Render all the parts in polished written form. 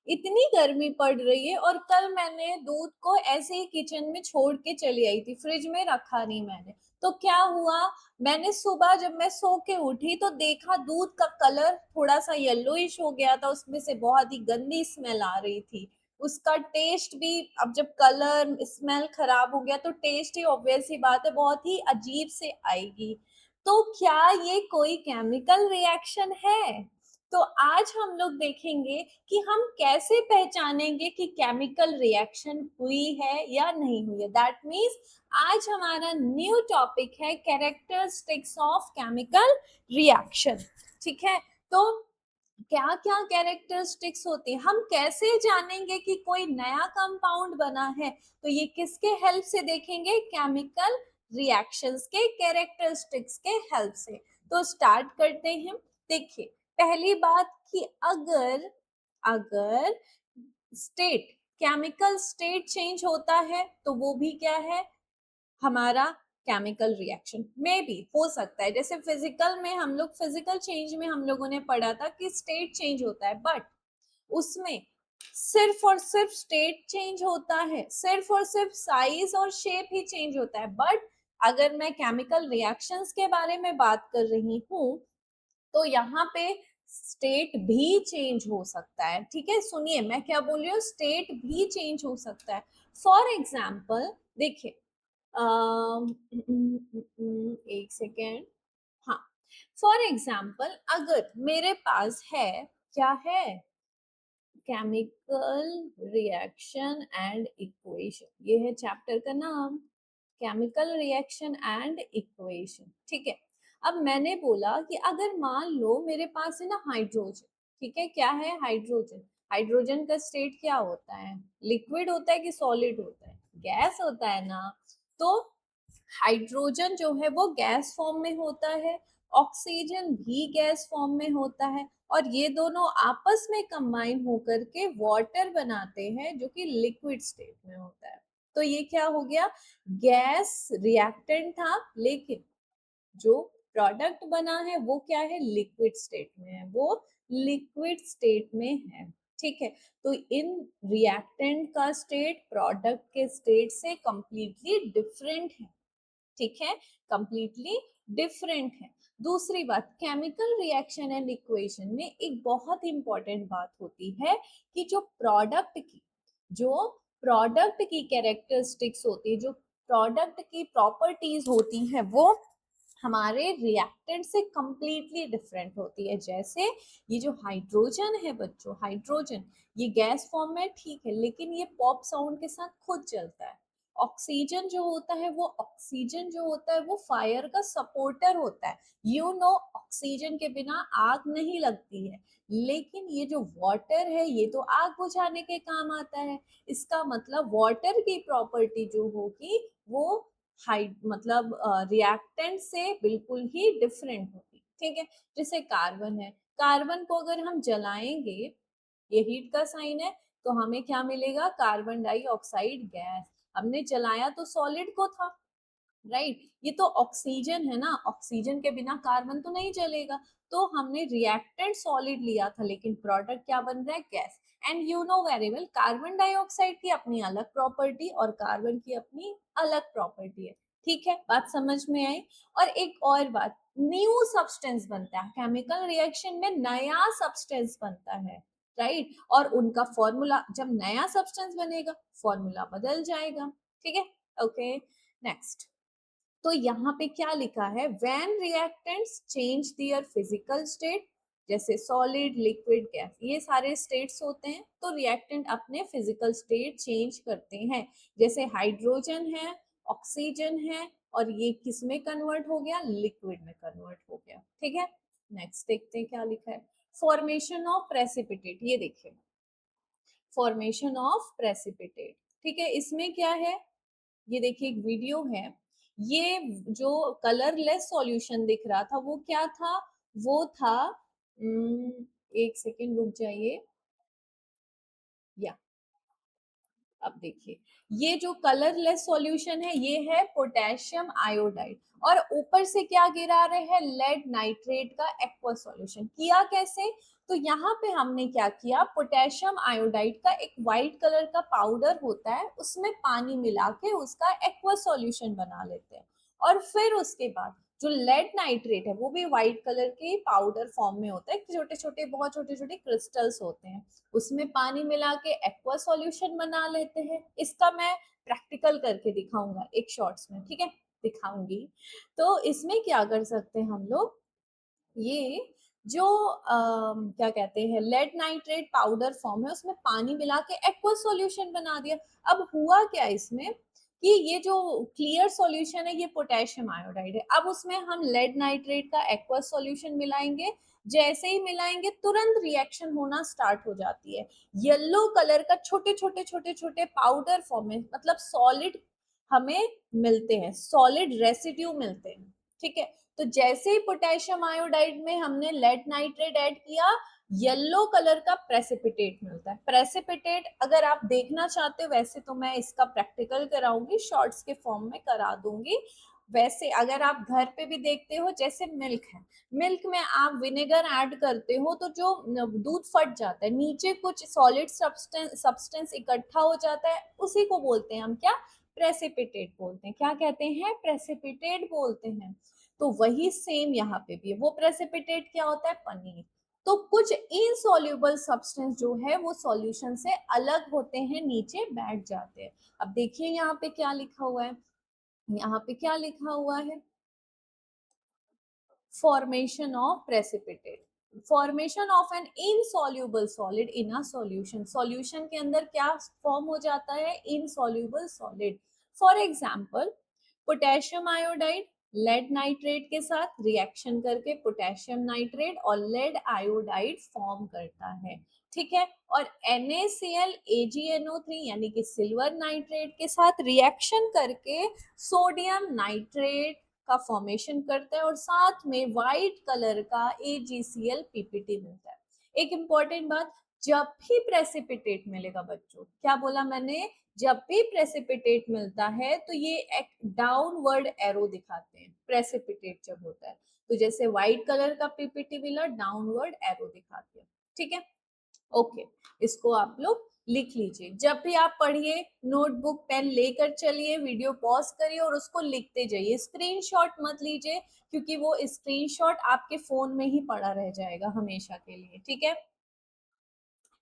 इतनी गर्मी पड़ रही है और कल मैंने दूध को ऐसे ही किचन में छोड़ के चली आई थी, फ्रिज में रखा नहीं मैंने। तो क्या हुआ, मैंने सुबह जब मैं सो के उठी तो देखा दूध का कलर थोड़ा सा येलोइश हो गया था, उसमें से बहुत ही गंदी स्मेल आ रही थी। उसका टेस्ट भी, अब जब कलर स्मेल खराब हो गया तो टेस्ट ही ऑब्वियस ही बात है बहुत ही अजीब से आएगी। तो क्या ये कोई केमिकल रिएक्शन है? तो आज हम लोग देखेंगे कि हम कैसे पहचानेंगे कि केमिकल रिएक्शन हुई है या नहीं हुई है। दैट मीन्स आज हमारा न्यू टॉपिक है कैरेक्टरिस्टिक्स ऑफ केमिकल रिएक्शन। ठीक है, तो क्या क्या कैरेक्टरिस्टिक्स होती है, हम कैसे जानेंगे कि कोई नया कंपाउंड बना है? तो ये किसके हेल्प से देखेंगे? केमिकल रिएक्शंस के कैरेक्टरिस्टिक्स के हेल्प से। तो स्टार्ट करते हैं। देखिए, पहली बात कि अगर अगर स्टेट, केमिकल स्टेट चेंज होता है तो वो भी क्या है, हमारा केमिकल रिएक्शन में भी हो सकता है। जैसे फिजिकल में हम लोग, फिजिकल चेंज में हम लोगों ने पढ़ा था कि स्टेट चेंज होता है, बट उसमें सिर्फ और सिर्फ स्टेट चेंज होता है, सिर्फ और सिर्फ साइज और शेप ही चेंज होता है। बट अगर मैं केमिकल रिएक्शंस के बारे में बात कर रही हूँ तो यहाँ पे स्टेट भी चेंज हो सकता है। ठीक है, सुनिए मैं क्या बोल रही हूँ, स्टेट भी चेंज हो सकता है। फॉर एग्जाम्पल देखिए, एक सेकेंड, हाँ, फॉर एग्जाम्पल अगर मेरे पास है, क्या है, केमिकल रिएक्शन एंड इक्वेशन, ये है चैप्टर का नाम, केमिकल रिएक्शन एंड इक्वेशन। ठीक है, अब मैंने बोला कि अगर मान लो मेरे पास है ना हाइड्रोजन। ठीक है, क्या है हाइड्रोजन? हाइड्रोजन का स्टेट क्या होता है, लिक्विड होता है कि सॉलिड होता है? गैस होता है ना। तो हाइड्रोजन जो है वो गैस फॉर्म में होता है, ऑक्सीजन भी गैस फॉर्म में होता है, और ये दोनों आपस में कंबाइन होकर के वाटर बनाते हैं जो कि लिक्विड स्टेट में होता है। तो ये क्या हो गया, गैस रिएक्टेंट था, लेकिन जो प्रोडक्ट बना है वो क्या है, लिक्विड स्टेट में है, वो लिक्विड स्टेट में है। ठीक है, तो इन रिएक्टेंट का स्टेट प्रोडक्ट के स्टेट से कंप्लीटली डिफरेंट है। ठीक है, कंप्लीटली डिफरेंट है। दूसरी बात, केमिकल रिएक्शन एंड इक्वेशन में एक बहुत इंपॉर्टेंट बात होती है कि जो प्रोडक्ट की कैरेक्टरिस्टिक्स होती है, जो प्रोडक्ट की प्रॉपर्टीज होती हैं, वो हमारे रिएक्टेंट से कंप्लीटली डिफरेंट होती है। जैसे ये जो हाइड्रोजन है बच्चों, हाइड्रोजन ये गैस फॉर्म में ठीक है, लेकिन ये पॉप साउंड के साथ खुद चलता है। ऑक्सीजन जो होता है, वो फायर का सपोर्टर होता है। ऑक्सीजन के बिना आग नहीं लगती है, लेकिन ये जो वाटर है ये तो आग बुझाने के काम आता है। इसका मतलब वाटर की प्रॉपर्टी जो होगी वो मतलब रिएक्टेंट से बिल्कुल ही डिफरेंट होगी। ठीक है, जैसे कार्बन है, कार्बन को अगर हम जलाएंगे, ये हीट का साइन है, तो हमें क्या मिलेगा, कार्बन डाइऑक्साइड गैस। हमने जलाया तो सॉलिड को था, राइट, ये तो ऑक्सीजन है ना, ऑक्सीजन के बिना कार्बन तो नहीं जलेगा। तो हमने रिएक्टेंट सॉलिड लिया था, लेकिन प्रोडक्ट क्या बन रहा है, gas. And you know very well, carbon dioxide की अपनी अलग प्रॉपर्टी और कार्बन की अपनी अलग प्रॉपर्टी है। ठीक है, बात समझ में आई? और एक और बात, न्यू सब्सटेंस बनता है केमिकल रिएक्शन में, नया सब्सटेंस बनता है, राइट, और उनका फॉर्मूला, जब नया सब्सटेंस बनेगा फॉर्मूला बदल जाएगा। ठीक है, ओके, नेक्स्ट। तो यहाँ पे क्या लिखा है, when reactants change their physical state, जैसे सॉलिड, लिक्विड, गैस, ये सारे स्टेट्स होते हैं, तो रिएक्टेंट अपने फिजिकल स्टेट चेंज करते हैं। जैसे हाइड्रोजन है, ऑक्सीजन है, और ये किस में कन्वर्ट हो गया, लिक्विड में कन्वर्ट हो गया। ठीक है, नेक्स्ट देखते हैं क्या लिखा है, फॉर्मेशन ऑफ प्रेसिपिटेट। ये देखिए, फॉर्मेशन ऑफ प्रेसिपिटेट। ठीक है, इसमें क्या है, ये देखिए एक वीडियो है, ये जो कलरलेस सॉल्यूशन दिख रहा था वो क्या था, वो था, एक सेकेंड रुक जाइए, या अब देखिए, ये जो कलरलेस सॉल्यूशन है ये है पोटेशियम आयोडाइड, और ऊपर से क्या गिरा रहे हैं, लेड नाइट्रेट का एक्वा सॉल्यूशन। किया कैसे, तो यहाँ पे हमने क्या किया, पोटेशियम आयोडाइड का एक वाइट कलर का पाउडर होता है, उसमें पानी मिला के उसका एक्वा सॉल्यूशन बना लेते हैं। और फिर उसके बाद जो लेड नाइट्रेट है वो भी व्हाइट कलर के पाउडर फॉर्म में होता है, छोटे छोटे बहुत छोटे छोटे क्रिस्टल्स होते हैं, उसमें पानी मिला के एक्वा सॉल्यूशन बना लेते हैं। इसका मैं प्रैक्टिकल करके दिखाऊंगा एक शॉर्ट्स में, ठीक है, दिखाऊंगी। तो इसमें क्या कर सकते हैं हम लोग, ये जो क्या कहते हैं लेड नाइट्रेट पाउडर फॉर्म है, उसमें पानी मिला के एक्वा सॉल्यूशन बना दिया। अब हुआ क्या इसमें कि ये जो क्लियर सॉल्यूशन है ये पोटेशियम आयोडाइड है, अब उसमें हम लेड नाइट्रेट का एक्वा सॉल्यूशन मिलाएंगे। जैसे ही मिलाएंगे तुरंत रिएक्शन होना स्टार्ट हो जाती है, येलो कलर का छोटे छोटे छोटे छोटे पाउडर फॉर्म में, मतलब सॉलिड हमें मिलते हैं, सॉलिड रेसिड्यू मिलते हैं, ठीक है। तो जैसे ही पोटेशियम आयोडाइड में हमने लेड नाइट्रेट ऐड किया, येलो कलर का प्रेसिपिटेट मिलता है। प्रेसिपिटेट अगर आप देखना चाहते हो, वैसे तो मैं इसका प्रैक्टिकल कराऊंगी, शॉर्ट्स के फॉर्म में करा दूंगी। वैसे अगर आप घर पे भी देखते हो, जैसे मिल्क है, मिल्क में आप विनेगर ऐड करते हो तो जो दूध फट जाता है, नीचे कुछ सॉलिड सब्सटेंस इकट्ठा हो जाता है, उसी को बोलते हैं हम क्या, प्रेसिपिटेट बोलते हैं। क्या कहते हैं, प्रेसिपिटेट बोलते हैं। तो वही सेम यहाँ पे भी है। वो प्रेसिपिटेट क्या होता है, पनीर। तो कुछ इनसॉल्युबल सब्सटेंस जो है वो सॉल्यूशन से अलग होते हैं, नीचे बैठ जाते हैं। अब देखिए यहाँ पे क्या लिखा हुआ है, यहाँ पे क्या लिखा हुआ है, formation of precipitate, formation of an insoluble solid in a solution, solution के अंदर क्या फॉर्म हो जाता है, insoluble solid। For example potassium iodide lead nitrate के साथ रिएक्शन करके पोटेशियम नाइट्रेट और लेड आयोडाइड फॉर्म करता है, ठीक है। और NaCl AgNO3 यानी कि सिल्वर नाइट्रेट के साथ रिएक्शन करके सोडियम नाइट्रेट का फॉर्मेशन करता है, और साथ में व्हाइट कलर का AgCl PPT मिलता है। एक इंपॉर्टेंट बात, जब भी प्रेसिपिटेट मिलेगा बच्चों, क्या बोला मैंने, जब भी प्रेसिपिटेट मिलता है तो ये एक डाउनवर्ड एरो दिखाते हैं, प्रेसिपिटेट जब होता है तो जैसे व्हाइट कलर का पीपीटी मिला, डाउनवर्ड एरो दिखाते हैं, ठीक है। ओके, इसको आप लोग लिख लीजिए, जब भी आप पढ़िए नोटबुक पेन लेकर चलिए, वीडियो पॉज करिए और उसको लिखते जाइए, स्क्रीनशॉट मत लीजिए, क्योंकि वो स्क्रीनशॉट आपके फोन में ही पड़ा रह जाएगा हमेशा के लिए, ठीक है।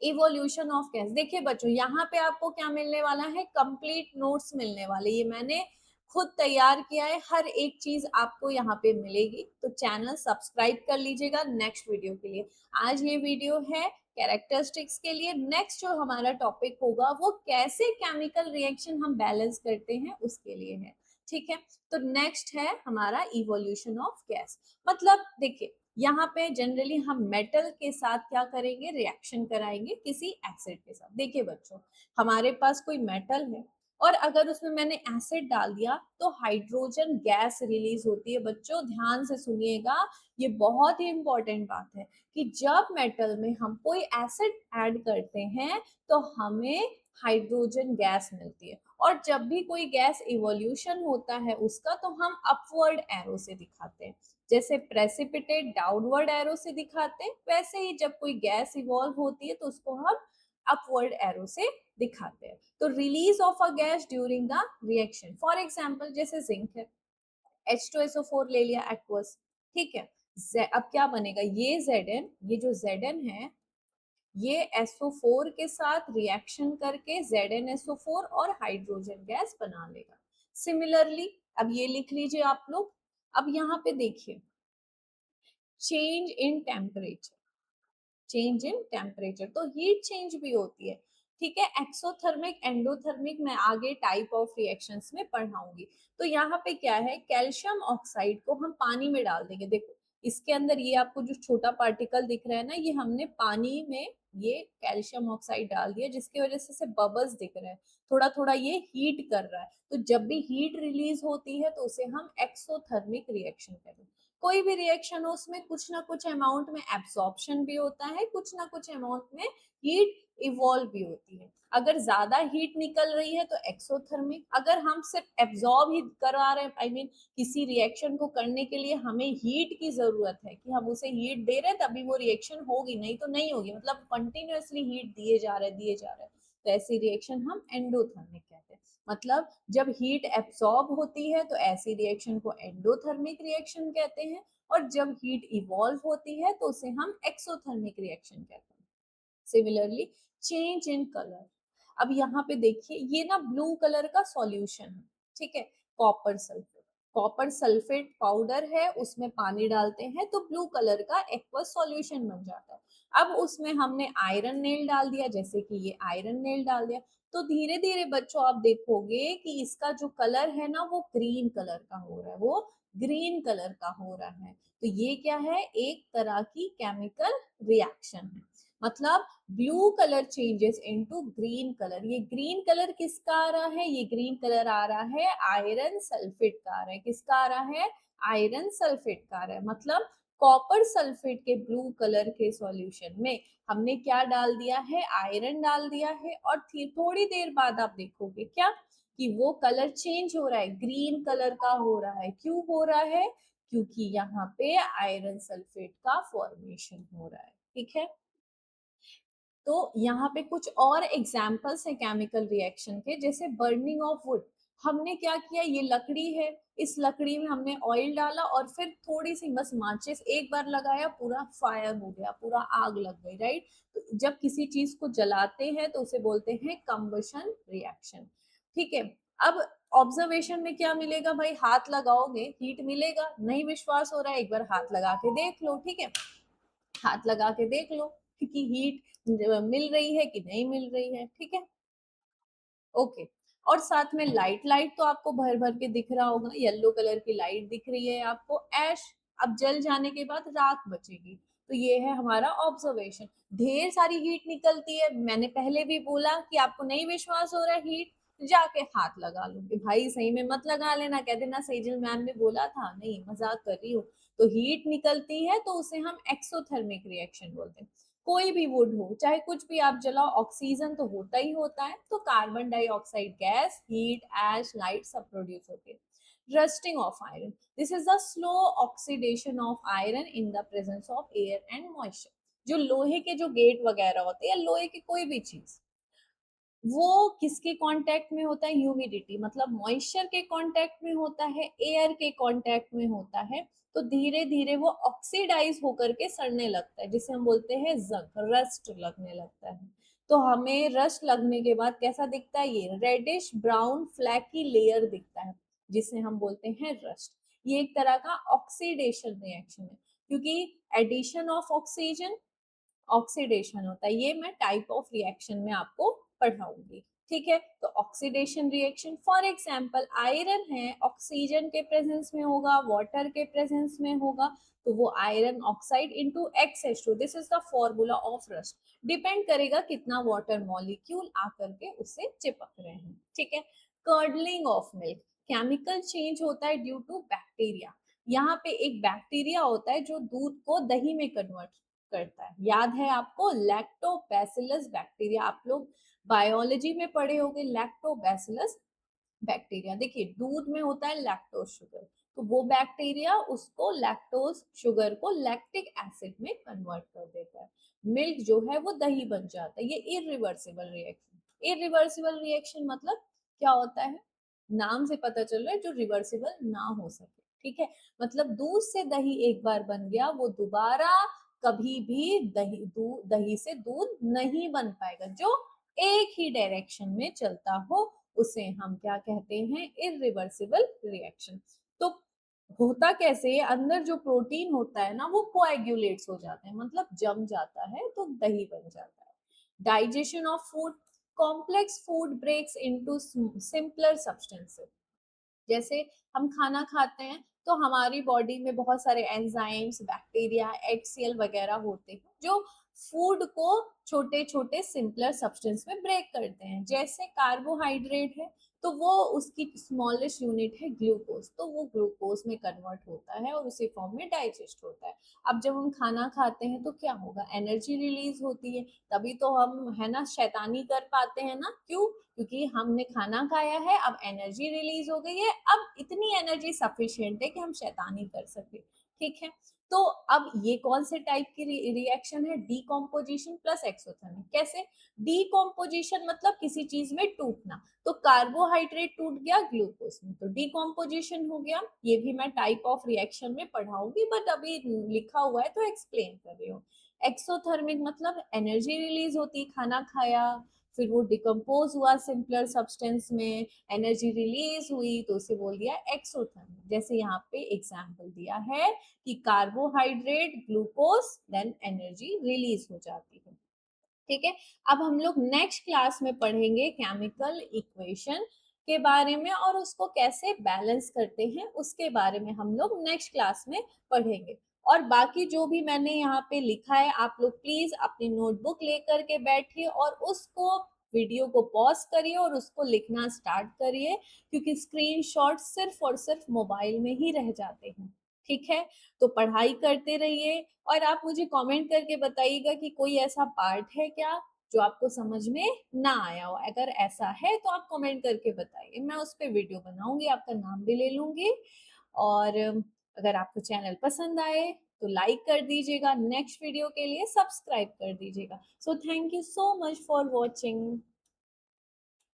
इवोल्यूशन ऑफ गैस, देखिए बच्चों यहाँ पे आपको क्या मिलने वाला है, कंप्लीट नोट्स मिलने वाले, ये मैंने खुद तैयार किया है, हर एक चीज आपको यहाँ पे मिलेगी। तो चैनल सब्सक्राइब कर लीजिएगा नेक्स्ट वीडियो के लिए। आज ये वीडियो है कैरेक्टरिस्टिक्स के लिए, नेक्स्ट जो हमारा टॉपिक होगा वो कैसे केमिकल रिएक्शन हम बैलेंस करते हैं उसके लिए है, ठीक है। तो नेक्स्ट है हमारा इवोल्यूशन ऑफ गैस। मतलब देखिए यहाँ पे जनरली हम मेटल के साथ क्या करेंगे, रिएक्शन कराएंगे किसी एसिड के साथ। देखिए बच्चों, हमारे पास कोई मेटल है और अगर उसमें मैंने एसिड डाल दिया तो हाइड्रोजन गैस रिलीज होती है। बच्चों ध्यान से सुनिएगा, ये बहुत ही इंपॉर्टेंट बात है कि जब मेटल में हम कोई एसिड ऐड करते हैं तो हमें हाइड्रोजन गैस मिलती है, और जब भी कोई गैस इवोल्यूशन होता है उसका, तो हम अपवर्ड एरो से दिखाते हैं। जैसे प्रेसिपिटेट डाउनवर्ड एरो से दिखाते हैं, वैसे ही जब कोई गैस इवॉल्व होती है तो उसको हम अपवर्ड एरो से दिखाते हैं। तो release of a gas during the reaction, for example जैसे जिंक है, H2SO4 ले लिया एक्वस, ठीक है। अब क्या बनेगा, ये Zn, ये जो Zn है ये SO4 के साथ रिएक्शन करके ZnSO4 और हाइड्रोजन गैस बना लेगा। सिमिलरली अब ये लिख लीजिए आप लोग। अब यहाँ पे देखिए, change in temperature, change in temperature तो हीट चेंज भी होती है, ठीक है। एक्सोथर्मिक एंडोथर्मिक मैं आगे टाइप ऑफ रिएक्शंस में पढ़ाऊंगी। तो यहाँ पे क्या है, कैल्शियम ऑक्साइड को हम पानी में डाल देंगे। देखो इसके अंदर ये आपको जो छोटा पार्टिकल दिख रहा है ना, ये हमने पानी में ये कैल्शियम ऑक्साइड डाल दिया, जिसकी वजह से बबल्स दिख रहे हैं, थोड़ा थोड़ा ये हीट कर रहा है। तो जब भी हीट रिलीज होती है तो उसे हम एक्सोथर्मिक रिएक्शन कहते हैं। कोई भी रिएक्शन हो उसमें कुछ ना कुछ अमाउंट में एब्सॉर्प्शन भी होता है, कुछ ना कुछ अमाउंट में हीट इवॉल्व भी होती है। अगर ज्यादा हीट निकल रही है तो एक्सोथर्मिक, अगर हम सिर्फ एब्जॉर्ब ही करवा रहे हैं, आई मीन किसी रिएक्शन को करने के लिए हमें हीट की जरूरत है कि हम उसे हीट दे रहे हैं तभी वो रिएक्शन होगी, नहीं तो नहीं होगी, मतलब कंटिन्यूअसली हीट दिए जा रहे हैं, तो ऐसी रिएक्शन हम एंडोथर्मिक कहते हैं। मतलब जब हीट एब्सॉर्ब होती है तो ऐसी रिएक्शन को एंडोथर्मिक रिएक्शन कहते हैं, और जब हीट इवॉल्व होती है तो उसे हम एक्सोथर्मिक रिएक्शन कहते हैं। सिमिलरली चेंज इन कलर, अब यहाँ पे देखिए ये ना ब्लू कलर का सॉल्यूशन है, ठीक है, copper sulphate, copper sulphate powder है, उसमें पानी डालते हैं तो ब्लू कलर का एक्वस सॉल्यूशन बन जाता है। अब उसमें हमने आयरन नेल डाल दिया, जैसे कि ये आयरन नेल डाल दिया, तो धीरे धीरे बच्चों आप देखोगे कि इसका जो कलर है ना वो ग्रीन कलर का हो रहा है, वो ग्रीन कलर का हो रहा है। तो ये क्या है, एक तरह की केमिकल रिएक्शन है। मतलब blue colour changes into green colour, ये ग्रीन कलर किसका आ रहा है, ये ग्रीन कलर आ रहा है आयरन सल्फेट का आ रहा है, किसका आ रहा है, आयरन सल्फेट का आ रहा है। मतलब कॉपर सल्फेट के ब्लू कलर के सॉल्यूशन में हमने क्या डाल दिया है, आयरन डाल दिया है, और थोड़ी देर बाद आप देखोगे क्या कि वो कलर चेंज हो रहा है, ग्रीन कलर का हो रहा है। क्यों हो रहा है, क्योंकि यहाँ पे आयरन सल्फेट का फॉर्मेशन हो रहा है, ठीक है। तो यहाँ पे कुछ और एग्जाम्पल्स हैं केमिकल रिएक्शन के, जैसे बर्निंग ऑफ वुड। हमने क्या किया, ये लकड़ी है, इस लकड़ी में हमने ऑयल डाला और फिर थोड़ी सी बस माचिस एक बार लगाया, पूरा फायर हो गया, पूरा आग लग गई, राइट। तो जब किसी चीज को जलाते हैं तो उसे बोलते हैं कंबशन रिएक्शन, ठीक है। अब ऑब्जर्वेशन में क्या मिलेगा भाई, हाथ लगाओगे हीट मिलेगा, नहीं विश्वास हो रहा है एक बार हाथ लगा के देख लो, ठीक है, हाथ लगा के देख लो कि हीट मिल रही है कि नहीं मिल रही है, ठीक है, ओके। और साथ में लाइट, लाइट तो आपको भर भर के दिख रहा होगा, येलो कलर की लाइट दिख रही है आपको, ऐश, अब जल जाने के बाद राख बचेगी, तो ये है हमारा ऑब्जर्वेशन। ढेर सारी हीट निकलती है, मैंने पहले भी बोला कि आपको नहीं विश्वास हो रहा है हीट, जाके हाथ लगा लो कि भाई सही में मत लगा लेना, कह देना सेजल मैम ने बोला था, नहीं मजाक कर रही हूँ। तो हीट निकलती है तो उसे हम एक्सोथर्मिक रिएक्शन बोलते हैं। कोई भी वुड हो, चाहे कुछ भी आप जलाओ, ऑक्सीजन तो होता ही होता है, तो कार्बन डाइऑक्साइड गैस, हीट, एश, लाइट सब प्रोड्यूस होते हैं। Rusting of iron, this is the slow oxidation of iron in the presence of air and moisture. जो लोहे के जो गेट वगैरह होते हैं, या लोहे की कोई भी चीज, वो किसके कांटेक्ट में होता है, ह्यूमिडिटी, मतलब मॉइस्चर के कांटेक्ट में होता है, एयर के कांटेक्ट में होता है, तो धीरे धीरे वो ऑक्सीडाइज होकर के सड़ने लगता है, जिसे हम बोलते हैं जंग, रस्ट लगने लगता है। तो हमें रस्ट लगने के बाद कैसा दिखता है, ये रेडिश ब्राउन फ्लैकी लेयर दिखता है, जिसे हम बोलते हैं रस्ट। ये एक तरह का ऑक्सीडेशन रिएक्शन है, क्योंकि एडिशन ऑफ ऑक्सीजन ऑक्सीडेशन होता है, ये मैं टाइप ऑफ रिएक्शन में आपको पढ़ाऊंगी, ठीक है। तो oxidation reaction, for example iron है, ऑक्सीजन के प्रेजेंस में होगा, वाटर के प्रेजेंस में होगा, तो वो iron oxide into XH2, this is the formula of rust. Depend करेगा कितना वाटर मॉलिक्यूल आकर के उससे चिपक रहे हैं, ठीक है। Curdling of milk, chemical change होता है ड्यू टू बैक्टीरिया। यहाँ पे एक बैक्टीरिया होता है जो दूध को दही में कन्वर्ट करता है, याद है आपको, लैक्टोबैसिलस बैक्टीरिया, आप लोग बायोलॉजी में पढ़े होंगे लैक्टोबैसिलस बैक्टीरिया। देखिए दूध में होता है लैक्टोज शुगर, तो वो बैक्टीरिया उसको लैक्टोज शुगर को लैक्टिक एसिड में कन्वर्ट कर देता है, मिल्क जो है वो दही बन जाता है। ये इरिवर्सिबल रिएक्शन, इरिवर्सिबल रिएक्शन मतलब क्या होता है, नाम से पता चल रहा है जो रिवर्सिबल ना हो सके, ठीक है। मतलब दूध से दही एक बार बन गया, वो दोबारा कभी भी दही से दूध नहीं बन पाएगा, जो एक ही डायरेक्शन में चलता हो उसे हम क्या कहते हैं, इरिवर्सिबल रिएक्शन। तो होता कैसे है, अंदर जो प्रोटीन होता है ना वो कोएगुलेट्स हो जाते हैं, मतलब जम जाता है तो दही बन जाता है। Digestion of food, complex food breaks into simpler substances, जैसे हम खाना खाते हैं तो हमारी बॉडी में बहुत सारे एंजाइम्स, बैक्टीरिया, HCl वगैरह होते हैं जो फूड को छोटे छोटे सिंपलर सब्सटेंस में ब्रेक करते हैं। जैसे कार्बोहाइड्रेट है, तो वो उसकी स्मॉलेस्ट यूनिट है ग्लूकोज, तो वो ग्लूकोज में कन्वर्ट होता है और उसी फॉर्म में डाइजेस्ट होता है। अब जब हम खाना खाते हैं तो क्या होगा, एनर्जी रिलीज होती है, तभी तो हम है ना शैतानी कर पाते हैं ना, क्यों, क्योंकि हमने खाना खाया है, अब एनर्जी रिलीज हो गई है, अब इतनी एनर्जी सफिशिएंट है कि हम शैतानी कर सके। ठीक है, तो अब ये कौन से टाइप की रिएक्शन है, डीकॉम्पोजिशन प्लस एक्सोथर्मिक। कैसे, डीकॉम्पोजिशन मतलब किसी चीज में टूटना, तो कार्बोहाइड्रेट टूट गया ग्लूकोज में, तो डीकॉम्पोजिशन हो गया। ये भी मैं टाइप ऑफ रिएक्शन में पढ़ाऊंगी, बट अभी लिखा हुआ है तो एक्सप्लेन कर रही हूँ। एक्सोथर्मिक मतलब एनर्जी रिलीज होती, खाना खाया, फिर वो डिकम्पोज हुआ सिंपलर सब्सटेंस में, एनर्जी रिलीज हुई, तो उसे बोल दिया एक्सोथर्मिक। जैसे यहाँ पे एग्जाम्पल दिया है कि carbohydrate glucose then energy release हो जाती है। ठीक है, अब हम लोग नेक्स्ट क्लास में पढ़ेंगे केमिकल इक्वेशन के बारे में, और उसको कैसे बैलेंस करते हैं उसके बारे में हम लोग नेक्स्ट क्लास में पढ़ेंगे। और बाकी जो भी मैंने यहाँ पे लिखा है, आप लोग प्लीज अपनी नोटबुक लेकर के बैठिए और उसको वीडियो को पॉज करिए और उसको लिखना स्टार्ट करिए, क्योंकि स्क्रीनशॉट सिर्फ और सिर्फ मोबाइल में ही रह जाते हैं। ठीक है, तो पढ़ाई करते रहिए, और आप मुझे कमेंट करके बताइएगा कि कोई ऐसा पार्ट है क्या जो आपको समझ में ना आया हो। अगर ऐसा है तो आप कमेंट करके बताइए, मैं उस पर वीडियो बनाऊंगी, आपका नाम भी ले लूंगी। और अगर आपको चैनल पसंद आए तो लाइक कर दीजिएगा, नेक्स्ट वीडियो के लिए सब्सक्राइब कर दीजिएगा। So thank you so much for watching.